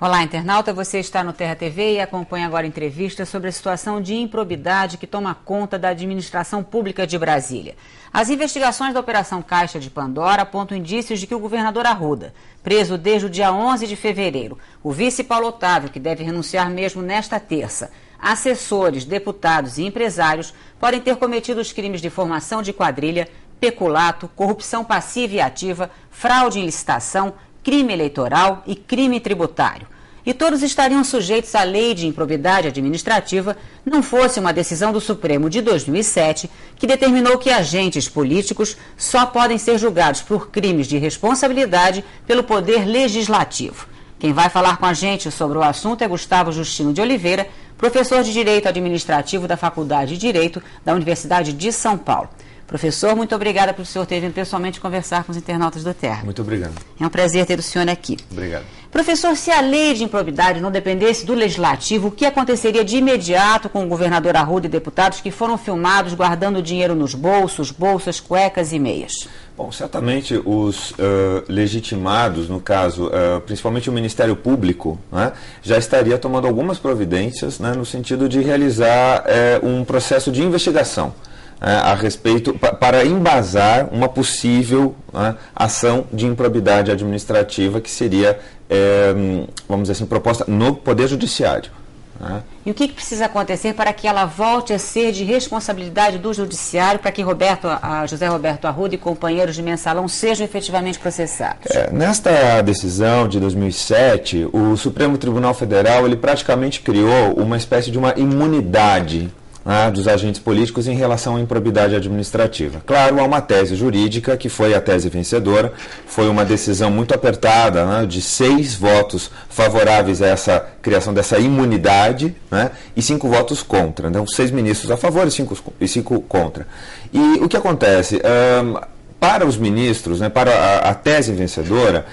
Olá, internauta, você está no Terra TV e acompanha agora entrevista sobre a situação de improbidade que toma conta da administração pública de Brasília. As investigações da Operação Caixa de Pandora apontam indícios de que o governador Arruda, preso desde o dia 11 de fevereiro, o vice Paulo Otávio, que deve renunciar mesmo nesta terça, assessores, deputados e empresários podem ter cometido os crimes de formação de quadrilha, peculato, corrupção passiva e ativa, fraude em licitação, crime eleitoral e crime tributário. E todos estariam sujeitos à lei de improbidade administrativa, não fosse uma decisão do Supremo de 2007 que determinou que agentes políticos só podem ser julgados por crimes de responsabilidade pelo Poder Legislativo. Quem vai falar com a gente sobre o assunto é Gustavo Justino de Oliveira, professor de Direito Administrativo da Faculdade de Direito da Universidade de São Paulo. Professor, muito obrigada por o senhor ter vindo pessoalmente conversar com os internautas do Terra. Muito obrigado. É um prazer ter o senhor aqui. Obrigado. Professor, se a lei de improbidade não dependesse do Legislativo, o que aconteceria de imediato com o governador Arruda e deputados que foram filmados guardando dinheiro nos bolsos, bolsas, cuecas e meias? Bom, certamente os legitimados, no caso, principalmente o Ministério Público, né, já estaria tomando algumas providências, né, no sentido de realizar um processo de investigação a respeito, para embasar uma possível ação de improbidade administrativa que seria, vamos dizer assim, proposta no Poder Judiciário. E o que precisa acontecer para que ela volte a ser de responsabilidade do Judiciário, para que José Roberto Arruda e companheiros de mensalão sejam efetivamente processados? Nesta decisão de 2007, o Supremo Tribunal Federal ele praticamente criou uma espécie de uma imunidade dos agentes políticos em relação à improbidade administrativa. Claro, há uma tese jurídica, que foi a tese vencedora, foi uma decisão muito apertada, né, de 6 votos favoráveis a essa criação dessa imunidade, né, e 5 votos contra. Então, 6 ministros a favor e 5 contra. E o que acontece? Para os ministros, né, para a tese vencedora,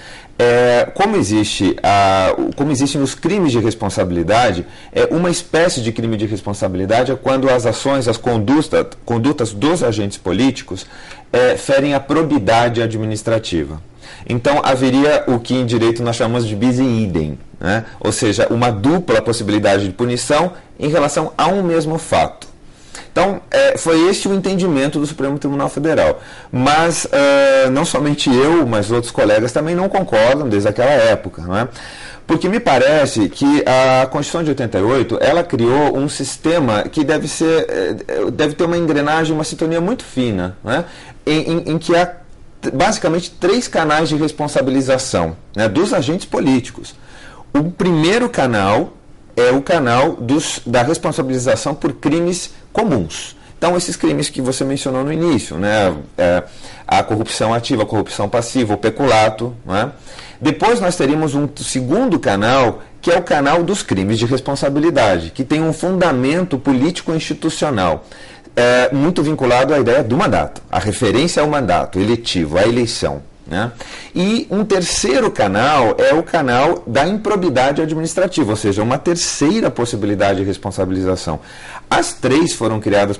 como existem os crimes de responsabilidade, uma espécie de crime de responsabilidade é quando as ações, as condutas dos agentes políticos ferem a probidade administrativa. Então, haveria o que em direito nós chamamos de bis in idem, né? Ou seja, uma dupla possibilidade de punição em relação a um mesmo fato. Então, foi esse o entendimento do Supremo Tribunal Federal. Mas não somente eu, mas outros colegas também não concordam desde aquela época, não é? Porque me parece que a Constituição de 88, ela criou um sistema que deve ter uma engrenagem, uma sintonia muito fina, né? Em que há basicamente 3 canais de responsabilização, né, dos agentes políticos. O primeiro canal é o canal da responsabilização por crimes comuns. Então, esses crimes que você mencionou no início, né, a corrupção ativa, a corrupção passiva, o peculato, né? Depois nós teríamos um segundo canal, que é o canal dos crimes de responsabilidade, que tem um fundamento político-institucional, muito vinculado à ideia do mandato, a referência ao mandato eletivo, à eleição, né? E um terceiro canal é o canal da improbidade administrativa, ou seja, uma terceira possibilidade de responsabilização. As 3 foram criadas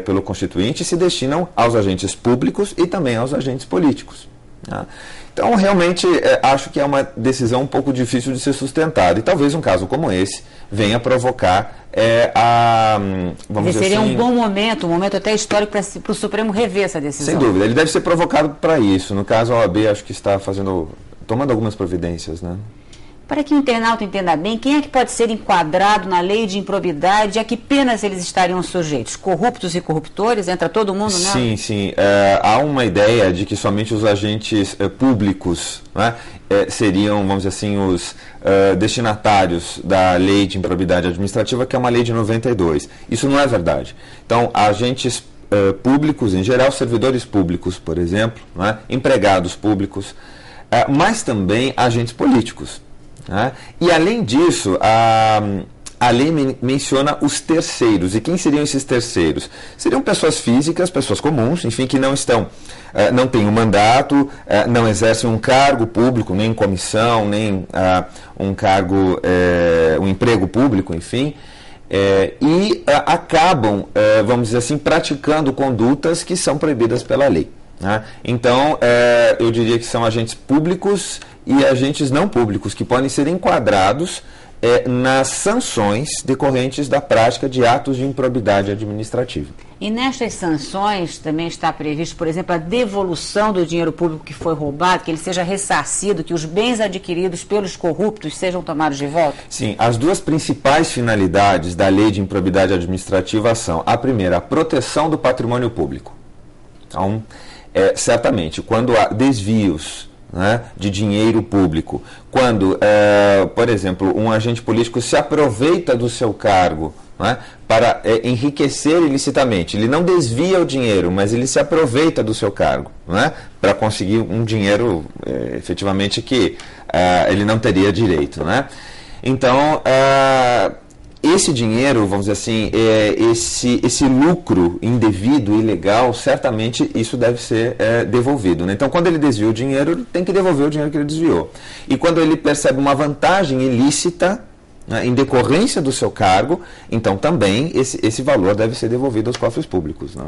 pelo Constituinte e se destinam aos agentes públicos e também aos agentes políticos, né? Então, realmente, acho que é uma decisão um pouco difícil de ser sustentada. E talvez um caso como esse venha provocar vamos dizer seria assim, um bom momento, um momento até histórico para o Supremo rever essa decisão. Sem dúvida, ele deve ser provocado para isso. No caso, a OAB acho que está tomando algumas providências, né? Para que o internauta entenda bem, quem é que pode ser enquadrado na lei de improbidade e a que penas eles estariam sujeitos? Corruptos e corruptores? Entra todo mundo, né? Sim, sim. Há uma ideia de que somente os agentes públicos, né, seriam, vamos dizer assim, os destinatários da lei de improbidade administrativa, que é uma lei de 92. Isso não é verdade. Então, agentes públicos, em geral, servidores públicos, por exemplo, né, empregados públicos, mas também agentes políticos. E, além disso, a lei menciona os terceiros. E quem seriam esses terceiros? Seriam pessoas físicas, pessoas comuns, enfim, que não têm um mandato, não exercem um cargo público, nem comissão, nem um emprego público, enfim, e acabam, vamos dizer assim, praticando condutas que são proibidas pela lei. Né? Então, eu diria que são agentes públicos e agentes não públicos que podem ser enquadrados nas sanções decorrentes da prática de atos de improbidade administrativa. E nestas sanções também está previsto, por exemplo, a devolução do dinheiro público que foi roubado, que ele seja ressarcido, que os bens adquiridos pelos corruptos sejam tomados de volta? Sim, as duas principais finalidades da lei de improbidade administrativa são, a primeira, a proteção do patrimônio público. Então, certamente, quando há desvios, né, de dinheiro público, quando, por exemplo, um agente político se aproveita do seu cargo, né, para enriquecer ilicitamente, ele não desvia o dinheiro, mas ele se aproveita do seu cargo, né, para conseguir um dinheiro efetivamente que ele não teria direito. Né? Então, esse dinheiro, vamos dizer assim, esse lucro indevido, ilegal, certamente isso deve ser devolvido. Né? Então, quando ele desvia o dinheiro, ele tem que devolver o dinheiro que ele desviou. E quando ele percebe uma vantagem ilícita, né, em decorrência do seu cargo, então também esse valor deve ser devolvido aos cofres públicos. Né?